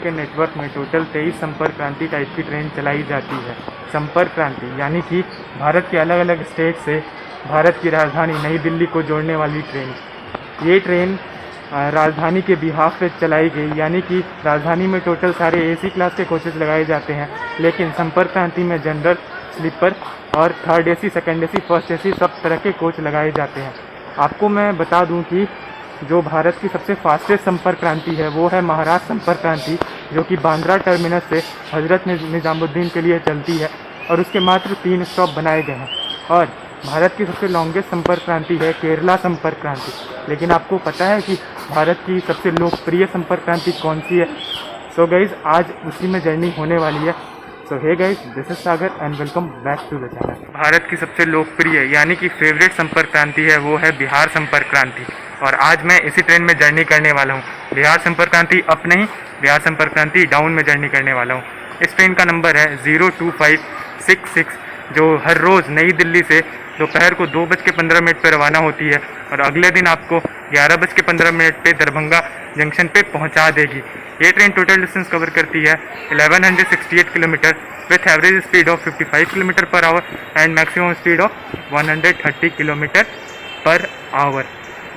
के नेटवर्क में टोटल 23 संपर्क क्रांति टाइप की ट्रेन चलाई जाती है। संपर्क क्रांति यानी कि भारत के अलग अलग स्टेट से भारत की राजधानी नई दिल्ली को जोड़ने वाली ट्रेन। ये ट्रेन राजधानी के बिहाफ पे चलाई गई, यानी कि राजधानी में टोटल सारे एसी क्लास के कोचेज़ लगाए जाते हैं, लेकिन संपर्क क्रांति में जनरल, स्लीपर और third AC, second AC, first AC सब तरह के कोच लगाए जाते हैं। आपको मैं बता दूं कि जो भारत की सबसे फास्टेस्ट संपर्क क्रांति है वो है महाराष्ट्र संपर्क क्रांति, जो कि बांद्रा टर्मिनस से हजरत निजामुद्दीन के लिए चलती है और उसके मात्र 3 स्टॉप बनाए गए हैं। और भारत की सबसे लॉन्गेस्ट संपर्क क्रांति है केरला संपर्क क्रांति। लेकिन आपको पता है कि भारत की सबसे लोकप्रिय संपर्क क्रांति कौन सी है? सो गाइज, आज उसी में जर्नी होने वाली है। So hey guys, this is Sagar and welcome back to the channel. Bharat की सबसे लोकप्रिय यानी कि फेवरेट संपर्क क्रांति है वो है बिहार संपर्क क्रांति, और आज मैं इसी ट्रेन में जर्नी करने वाला हूँ। बिहार संपर्क क्रांति अप नहीं, बिहार संपर्क क्रांति डाउन में जर्नी करने वाला हूँ। इस ट्रेन का नंबर है 02566, जो हर रोज़ नई दिल्ली से दोपहर को 2:15 पर रवाना होती है और अगले दिन आपको 11:15 पे दरभंगा जंक्शन पे पहुंचा देगी। ये ट्रेन टोटल डिस्टेंस कवर करती है 1168 kilometre with average speed of 55 kilometre per hour and maximum speed of 130 kilometre per hour.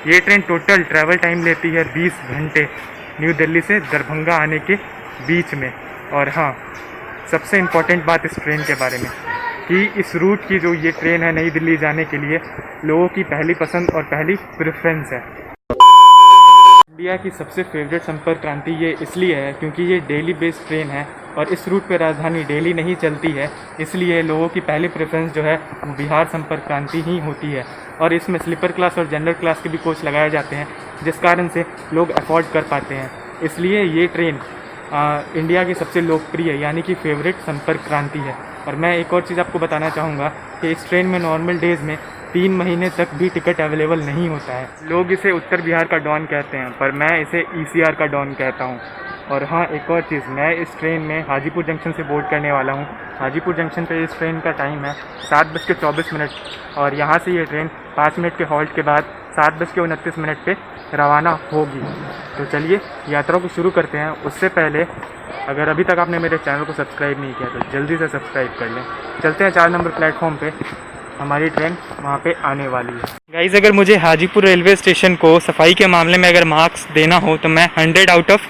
ये ट्रेन टोटल ट्रैवल टाइम लेती है 20 घंटे न्यू दिल्ली से दरभंगा आने के बीच में। और हाँ, सबसे इम्पॉर्टेंट बात इस ट्रेन के बारे में कि इस रूट की जो ये ट्रेन है नई दिल्ली जाने के लिए लोगों की पहली पसंद और पहली प्रेफरेंस है। इंडिया की सबसे फेवरेट संपर्क क्रांति ये इसलिए है क्योंकि ये डेली बेस्ड ट्रेन है और इस रूट पे राजधानी डेली नहीं चलती है, इसलिए लोगों की पहली प्रेफरेंस जो है वो बिहार संपर्क क्रांति ही होती है। और इसमें स्लीपर क्लास और जनरल क्लास के भी कोच लगाए जाते हैं, जिस कारण से लोग अफोर्ड कर पाते हैं। इसलिए ये ट्रेन इंडिया की सबसे लोकप्रिय यानी कि फेवरेट संपर्क क्रांति है। और मैं एक और चीज़ आपको बताना चाहूँगा कि इस ट्रेन में नॉर्मल डेज़ में 3 महीने तक भी टिकट अवेलेबल नहीं होता है। लोग इसे उत्तर बिहार का डॉन कहते हैं, पर मैं इसे ECR का डॉन कहता हूँ। और हाँ, एक और चीज़, मैं इस ट्रेन में हाजीपुर जंक्शन से बोर्ड करने वाला हूँ। हाजीपुर जंक्शन पे इस ट्रेन का टाइम है 7:24 और यहाँ से ये ट्रेन 5 मिनट के हॉल्ट के बाद 7:29 पे रवाना होगी। तो चलिए यात्रा को शुरू करते हैं। उससे पहले अगर अभी तक आपने मेरे चैनल को सब्सक्राइब नहीं किया तो जल्दी से सब्सक्राइब कर लें। चलते हैं 4 नंबर प्लेटफॉर्म पे, हमारी ट्रेन वहाँ पे आने वाली है। गाइज़, अगर मुझे हाजीपुर रेलवे स्टेशन को सफाई के मामले में अगर मार्क्स देना हो तो मैं 100 आउट ऑफ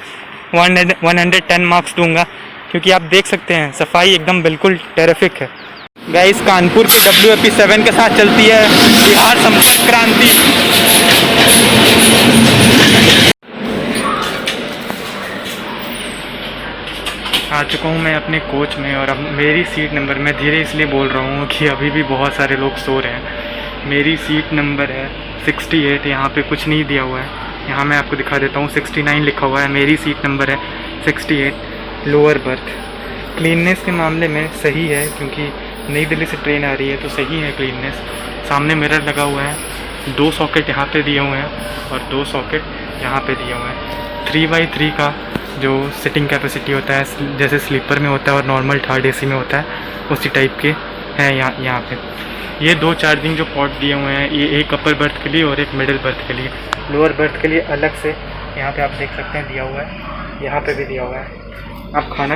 110 मार्क्स दूंगा, क्योंकि आप देख सकते हैं सफाई एकदम बिल्कुल टेरिफिक है। गाइस, कानपुर की WAP7 के साथ चलती है बिहार संपर्क क्रांति। आ चुका हूँ मैं अपने कोच में और अब मेरी सीट नंबर, मैं धीरे इसलिए बोल रहा हूँ कि अभी भी बहुत सारे लोग सो रहे हैं। मेरी सीट नंबर है 68, यहाँ पे कुछ नहीं दिया हुआ है, यहाँ मैं आपको दिखा देता हूँ 69 लिखा हुआ है। मेरी सीट नंबर है 68, लोअर बर्थ। क्लीननेस के मामले में सही है क्योंकि नई दिल्ली से ट्रेन आ रही है तो सही है क्लीननेस। सामने मिरर लगा हुआ है, 2 सॉकेट यहाँ पे दिए हुए हैं और 2 सॉकेट यहाँ पे दिए हुए हैं। 3x3 का जो सिटिंग कैपेसिटी होता है, जैसे स्लीपर में होता है और नॉर्मल थर्ड एसी में होता है, उसी टाइप के हैं यहाँ पे। ये 2 चार्जिंग जो पॉट दिए हुए हैं, ये एक अपर बर्थ के लिए और एक मिडिल बर्थ के लिए। लोअर बर्थ के लिए अलग से यहाँ पे आप देख सकते हैं दिया हुआ है, यहाँ पे भी दिया हुआ है। आप खाना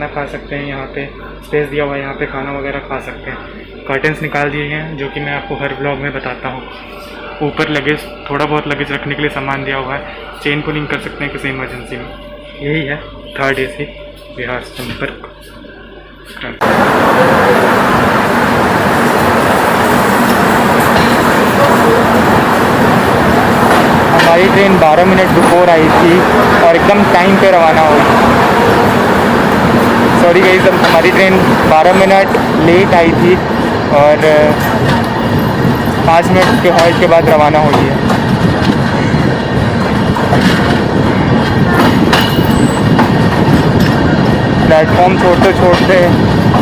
खा सकते हैं, यहाँ पे स्पेस दिया हुआ है, यहाँ पे खाना वगैरह खा सकते हैं। कर्टन्स निकाल दिए हैं जो कि मैं आपको हर ब्लॉग में बताता हूँ। ऊपर लगेज, थोड़ा बहुत लगेज रखने के लिए सामान दिया हुआ है, चेन पुलिंग कर सकते हैं किसी इमरजेंसी में। यही है थर्ड एसी बिहार संपर्क क्रांति। हमारी ट्रेन 12 मिनट बिफोर आई थी और एकदम टाइम पे रवाना हुई। सॉरी गाइस, हमारी ट्रेन 12 मिनट लेट आई थी और 5 मिनट के हॉल्ट के बाद रवाना हुई है। प्लेटफॉर्म छोड़ते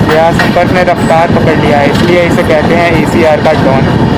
बिहार संपर्क ने रफ्तार पकड़ लिया है, इसलिए इसे कहते हैं ECR का डॉन।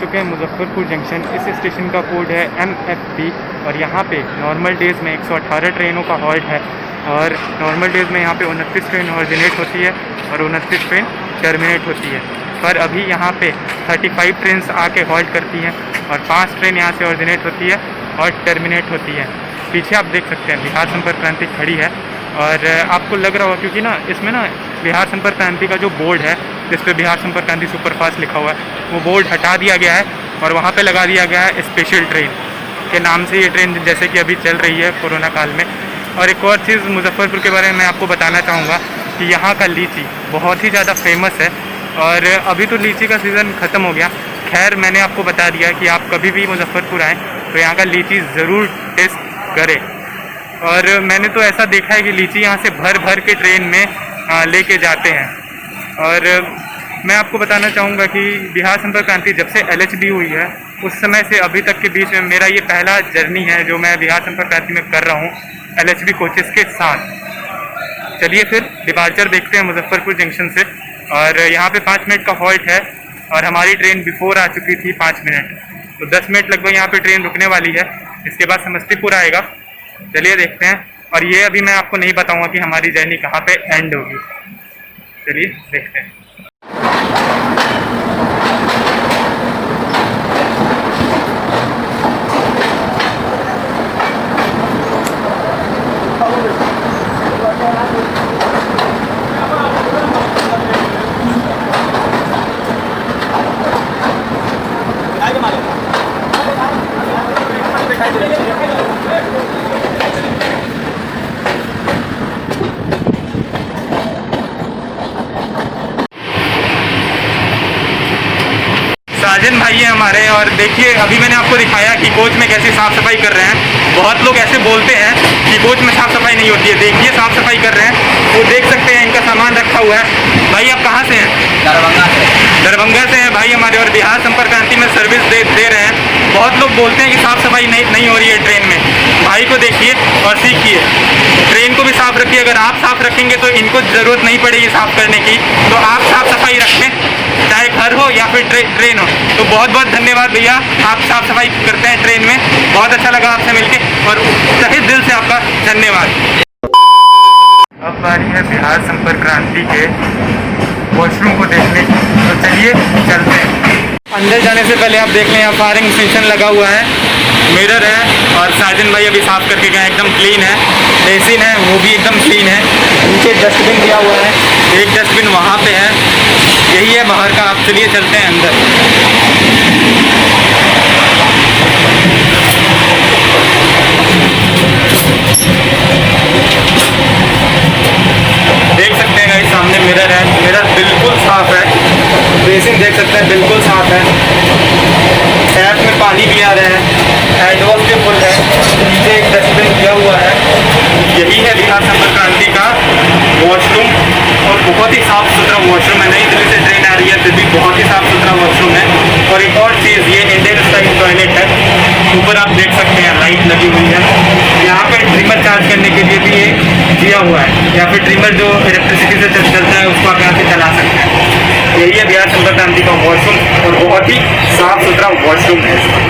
चुके हैं मुजफ्फरपुर जंक्शन। इस स्टेशन का कोड है MFP और यहाँ पे नॉर्मल डेज़ में 118 ट्रेनों का हॉल्ट है और नॉर्मल डेज़ में यहाँ पे 29 ट्रेन ऑरिजिनेट होती है और 29 ट्रेन टर्मिनेट होती है। पर अभी यहाँ पे 35 ट्रेन आके हॉल्ट करती हैं और 5 ट्रेन यहाँ से ऑरिजिनेट होती है और टर्मिनेट होती है। पीछे आप देख सकते हैं बिहार संपर्क क्रांति खड़ी है और आपको लग रहा होगा क्योंकि ना इसमें ना बिहार संपर्क क्रांति का जो बोर्ड है जिस पे बिहार संपर्क क्रांति सुपरफास्ट लिखा हुआ है वो बोर्ड हटा दिया गया है और वहाँ पे लगा दिया गया है स्पेशल ट्रेन के नाम से ये ट्रेन जैसे कि अभी चल रही है कोरोना काल में। और एक और चीज़ मुजफ्फरपुर के बारे में मैं आपको बताना चाहूँगा कि यहाँ का लीची बहुत ही ज़्यादा फेमस है और अभी तो लीची का सीज़न ख़त्म हो गया। खैर मैंने आपको बता दिया कि आप कभी भी मुजफ्फरपुर आएँ तो यहाँ का लीची ज़रूर टेस्ट करें। और मैंने तो ऐसा देखा है कि लीची यहाँ से भर भर के ट्रेन में लेके जाते हैं। और मैं आपको बताना चाहूँगा कि बिहार संपर्क क्रांति जब से LHB हुई है उस समय से अभी तक के बीच में मेरा ये पहला जर्नी है जो मैं बिहार संपर्क क्रांति में कर रहा हूँ LHB कोचेस के साथ। चलिए फिर डिपार्चर देखते हैं मुजफ्फरपुर जंक्शन से। और यहाँ पे 5 मिनट का हॉल्ट है और हमारी ट्रेन बिफोर आ चुकी थी 5 मिनट, तो 10 मिनट लगभग यहाँ पे ट्रेन रुकने वाली है। इसके बाद समस्तीपुर आएगा। चलिए देखते हैं। और ये अभी मैं आपको नहीं बताऊंगा कि हमारी जर्नी कहाँ पे एंड होगी। चलिए देखते हैं। साजन भाई है हमारे और देखिए अभी मैंने आपको दिखाया कि कोच में कैसे साफ़ सफाई कर रहे हैं। बहुत लोग ऐसे बोलते हैं कि कोच में साफ़ सफाई नहीं होती है। देखिए साफ़ सफाई कर रहे हैं, वो देख सकते हैं इनका सामान रखा हुआ है। भाई आप कहाँ से हैं? दरभंगा से। दरभंगा से हैं भाई हमारे और बिहार संपर्क क्रांति में सर्विस दे रहे हैं। बहुत लोग बोलते हैं कि साफ़ सफाई नहीं हो रही है ट्रेन में। भाई को देखिए और सीखिए, ट्रेन को भी साफ़ रखिए। अगर आप साफ़ रखेंगे तो इनको ज़रूरत नहीं पड़ेगी साफ़ करने की। तो आप साफ़ सफाई रखें, चाहे घर हो या फिर ट्रेन हो। तो बहुत बहुत धन्यवाद भैया, आप साफ़ सफाई करते हैं ट्रेन में। बहुत अच्छा लगा आपसे मिलके और तहे दिल से आपका धन्यवाद। अब बारी है बिहार संपर्क क्रांति के वॉशरूम को देखने, तो चलिए चलते हैं। अंदर जाने से पहले आप देख लें यहाँ फायरिंग स्टेशन लगा हुआ है, मिरर है और साजन भाई अभी साफ़ करके गए। एकदम क्लीन है। बेसिन है वो भी एकदम क्लीन है। नीचे डस्टबिन दिया हुआ है, एक डस्टबिन वहाँ पे है, यही है बाहर का। आप चलिए चलते हैं अंदर। देख सकते हैं गाइस सामने मिरर है, मिरर बिल्कुल साफ है। बेसिन देख सकते हैं बिल्कुल साफ है। टैप में पानी भी आ रहा है, हैंड वॉश भी फुल है। नीचे एक डस्टबिन दिया हुआ है। यही है बिहार संपर्क क्रांति का वॉशरूम और बहुत ही साफ सुथरा वॉशरूम है। नई दिल्ली से ट्रेन आ रही है फिर भी बहुत ही साफ सुथरा वॉशरूम है। और एक और चीज़, ये इंडियन स्टाइल टॉयलेट है। ऊपर आप देख सकते हैं लाइट लगी हुई है। यहाँ पे ट्रिमर चार्ज करने के लिए भी ये दिया हुआ है, या फिर ट्रिमर जो इलेक्ट्रिसिटी से चलता है उसको आप यहाँ से चला सकते हैं। यही है बिहार संपर्क क्रांति का वॉशरूम और बहुत ही साफ सुथरा वॉशरूम है इसका।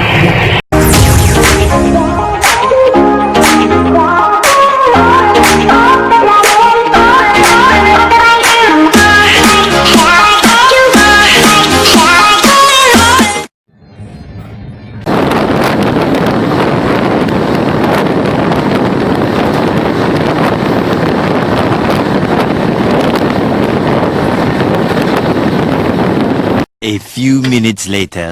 A few minutes later.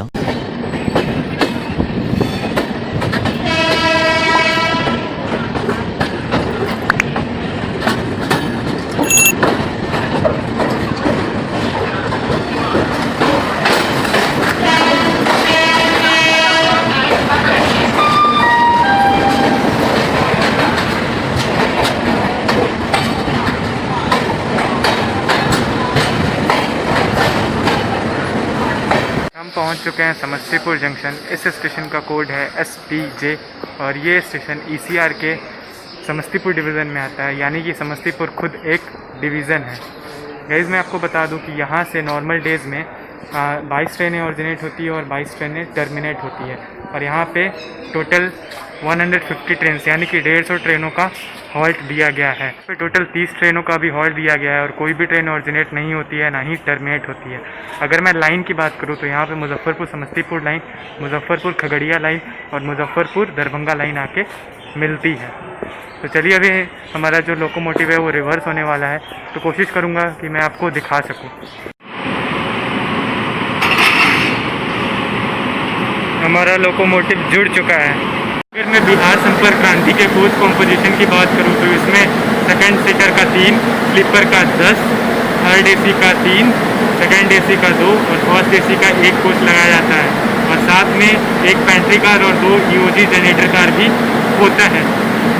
पहुंच चुके हैं समस्तीपुर जंक्शन। इस स्टेशन का कोड है SPJ और ये स्टेशन ECR के समस्तीपुर डिवीज़न में आता है, यानी कि समस्तीपुर खुद एक डिवीज़न है। गाइस मैं आपको बता दूं कि यहाँ से नॉर्मल डेज़ में 22 ट्रेनें ऑरिजिनेट होती है और 22 ट्रेनें टर्मिनेट होती है। और यहाँ पे टोटल 150 ट्रेन यानी कि 150 ट्रेनों का हॉल्ट दिया गया है। पे टोटल 30 ट्रेनों का भी हॉल्ट दिया गया है और कोई भी ट्रेन ऑरिजिनेट नहीं होती है, ना ही टर्मिनेट होती है। अगर मैं लाइन की बात करूँ तो यहाँ पे मुजफ्फरपुर समस्तीपुर लाइन, मुजफ्फरपुर खगड़िया लाइन और मुजफ्फरपुर दरभंगा लाइन आके मिलती है। तो चलिए अभी हमारा जो लोकोमोटिव है वो रिवर्स होने वाला है, तो कोशिश करूँगा कि मैं आपको दिखा सकूँ। हमारा लोकोमोटिव जुड़ चुका है। अगर मैं बिहार संपर्क क्रांति के कोच कॉम्पोजिशन की बात करूँ तो इसमें सेकंड सीटर का 3, स्लीपर का 10, थर्ड एसी का 3, सेकंड एसी का 2 और फर्स्ट एसी का 1 कोच लगाया जाता है। और साथ में एक पेंट्री कार और 2 ईओजी जनरेटर कार भी होता है।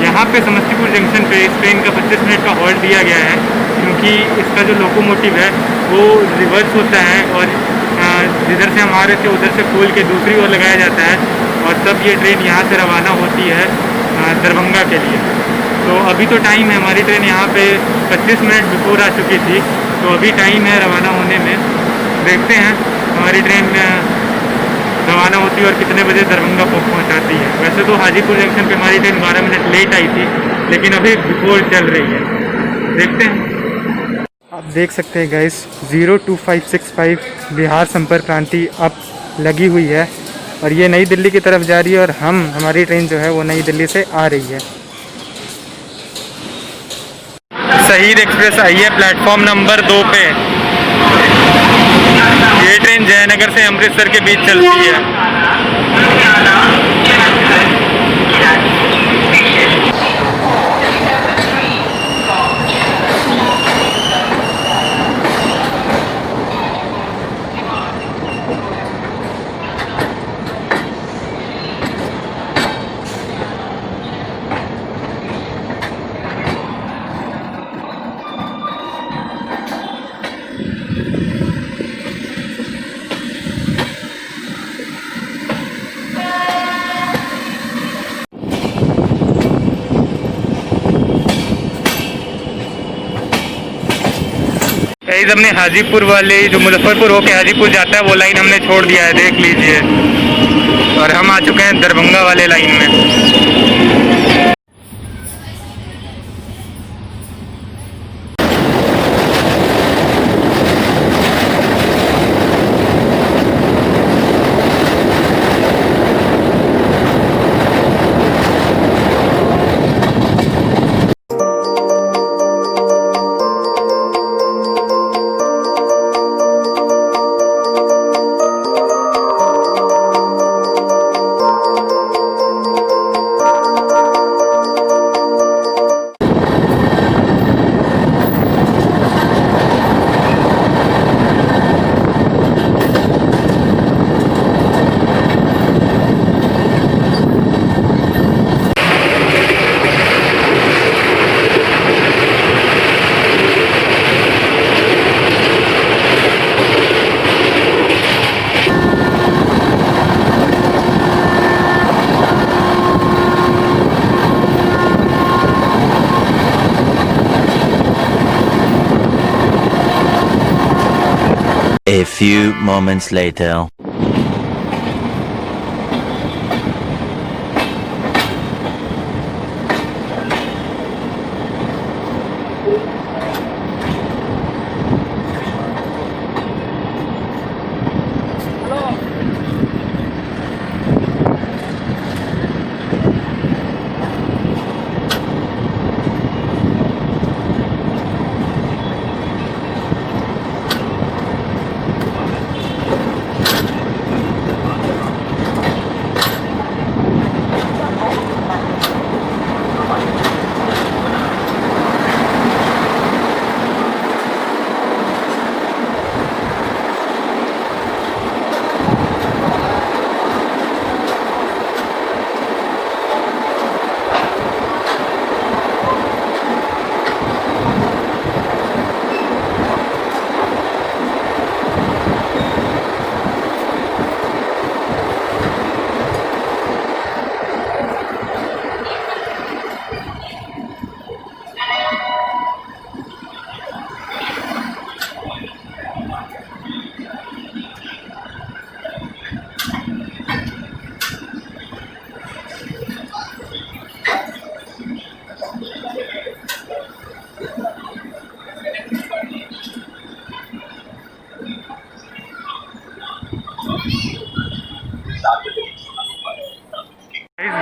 यहाँ पे समस्तीपुर जंक्शन पे इस ट्रेन का 25 मिनट का हॉल्ट दिया गया है, क्योंकि इसका जो लोकोमोटिव है वो रिवर्स होता है और जिधर से हम आ रहे थे उधर से खोल के दूसरी ओर लगाया जाता है और तब ये ट्रेन यहाँ से रवाना होती है दरभंगा के लिए। तो अभी तो टाइम है, हमारी ट्रेन यहाँ पे 25 मिनट बिफोर आ चुकी थी, तो अभी टाइम है रवाना होने में। देखते हैं हमारी ट्रेन रवाना होती है और कितने बजे दरभंगा पहुँचाती है। वैसे तो हाजीपुर जंक्शन पे हमारी ट्रेन 12 मिनट लेट आई थी, लेकिन अभी बिफोर चल रही है, देखते हैं। आप देख सकते हैं गाइस 02565 बिहार संपर्क क्रांति अब लगी हुई है और ये नई दिल्ली की तरफ जा रही है और हमारी ट्रेन जो है वो नई दिल्ली से आ रही है। शहीद एक्सप्रेस आई है प्लेटफॉर्म नंबर 2 पे। ये ट्रेन जयनगर से अमृतसर के बीच चलती है। गाइस हमने हाजीपुर वाले जो मुजफ्फरपुर होके हाजीपुर जाता है वो लाइन हमने छोड़ दिया है, देख लीजिए, और हम आ चुके हैं दरभंगा वाले लाइन में। A few moments later.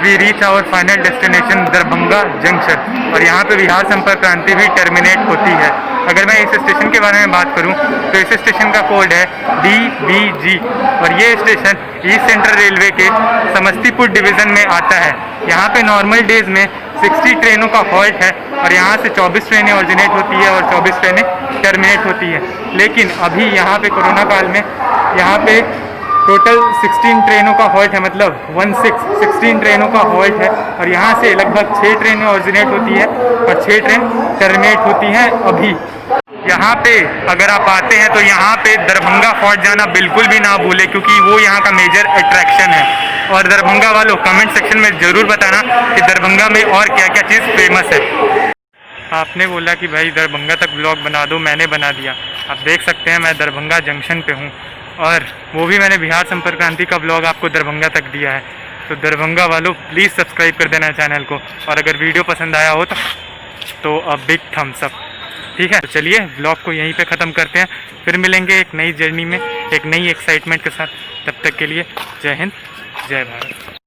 We reach our final destination Darbhanga junction, और यहाँ पे बिहार संपर्क क्रांति भी टर्मिनेट होती है। अगर मैं इस स्टेशन के बारे में बात करूँ तो इस स्टेशन का कोड है DBG, और ये स्टेशन ईस्ट सेंट्रल रेलवे के समस्तीपुर डिवीज़न में आता है। यहाँ पे नॉर्मल डेज़ में 60 ट्रेनों का हॉल्ट है, और यहाँ से 24 ट्रेनें ऑरिजिनेट होती है और 24 ट्रेनें टर्मिनेट होती है। लेकिन अभी यहाँ पे कोरोना काल में यहाँ पे टोटल 16 ट्रेनों का हॉल्ट है, मतलब 16 ट्रेनों का हॉल्ट है, और यहाँ से लगभग 6 ट्रेनें ऑरिजिनेट होती है और 6 ट्रेन टर्मिनेट होती हैं अभी। यहाँ पे अगर आप आते हैं तो यहाँ पे दरभंगा फोर्ट जाना बिल्कुल भी ना भूले, क्योंकि वो यहाँ का मेजर अट्रैक्शन है। और दरभंगा वालों कमेंट सेक्शन में ज़रूर बताना कि दरभंगा में और क्या क्या चीज़ फेमस है। आपने बोला कि भाई दरभंगा तक ब्लॉग बना दो, मैंने बना दिया। आप देख सकते हैं मैं दरभंगा जंक्शन पे हूँ, और वो भी मैंने बिहार संपर्क क्रांति का ब्लॉग आपको दरभंगा तक दिया है। तो दरभंगा वालों प्लीज़ सब्सक्राइब कर देना चैनल को, और अगर वीडियो पसंद आया हो तो अ बिग थम्स अप। ठीक है, तो चलिए ब्लॉग को यहीं पे ख़त्म करते हैं, फिर मिलेंगे एक नई जर्नी में एक नई एक्साइटमेंट के साथ। तब तक के लिए जय हिंद, जय भारत।